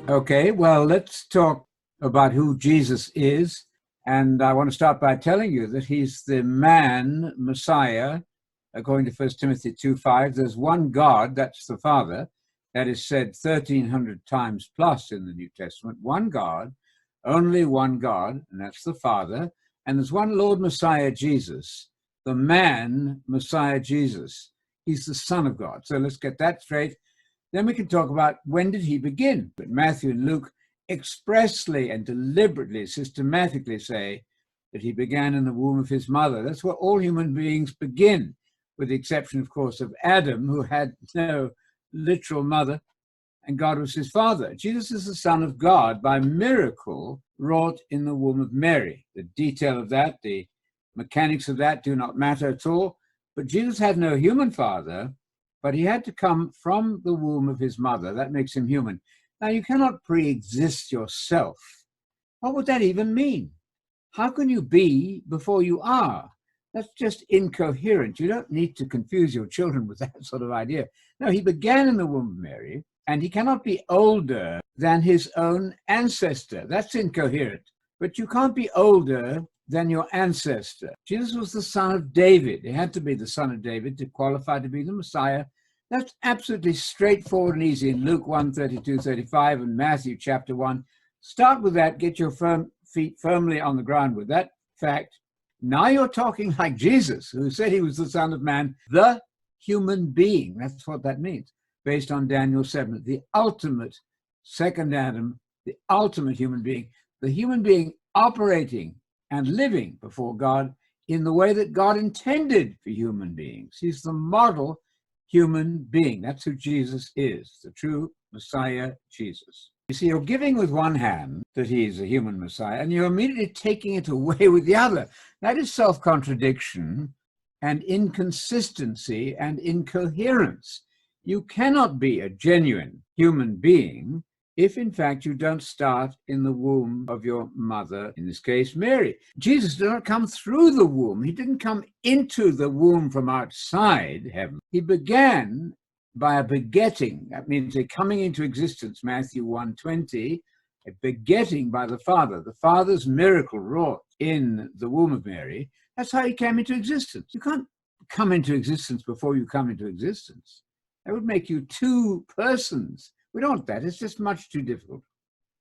Okay, well, let's talk about who Jesus is. And I want to start by telling you that he's the man, Messiah, according to 1 Timothy 2:5. There's one God, that's the Father. That is said 1,300 times plus in the New Testament. One God, only one God, and that's the Father. And there's one Lord Messiah, Jesus, the man, Messiah, Jesus. He's the Son of God. So let's get that straight. Then we can talk about when did he begin. But Matthew and Luke expressly and deliberately, systematically say that he began in the womb of his mother. That's where all human beings begin, with the exception, of course, of Adam, who had no literal mother, and God was his father. Jesus is the Son of God by miracle wrought in the womb of Mary. The detail of that, the mechanics of that do not matter at all. But Jesus had no human father, but he had to come from the womb of his mother. That makes him human. Now, you cannot pre-exist yourself. What would that even mean? How can you be before you are? That's just incoherent. You don't need to confuse your children with that sort of idea. No, he began in the womb of Mary, and he cannot be older than his own ancestor. That's incoherent. But you can't be older than your ancestor. Jesus was the son of David. He had to be the son of David to qualify to be the Messiah. That's absolutely straightforward and easy in Luke 1:32-35 and Matthew chapter 1. Start with that, get your feet firmly on the ground with that fact. Now you're talking like Jesus, who said he was the Son of Man, the human being. That's what that means, based on Daniel 7, the ultimate second Adam, the ultimate human being, the human being operating and living before God in the way that God intended for human beings. He's the model human being. That's who Jesus is, the true Messiah, Jesus. You see, you're giving with one hand that he's a human Messiah, and you're immediately taking it away with the other. That is self-contradiction and inconsistency and incoherence. You cannot be a genuine human being if, in fact, you don't start in the womb of your mother, in this case, Mary. Jesus did not come through the womb. He didn't come into the womb from outside heaven. He began by a begetting. That means a coming into existence, Matthew 1:20, a begetting by the Father. The Father's miracle wrought in the womb of Mary. That's how he came into existence. You can't come into existence before you come into existence. That would make you two persons. We don't want that. It's just much too difficult.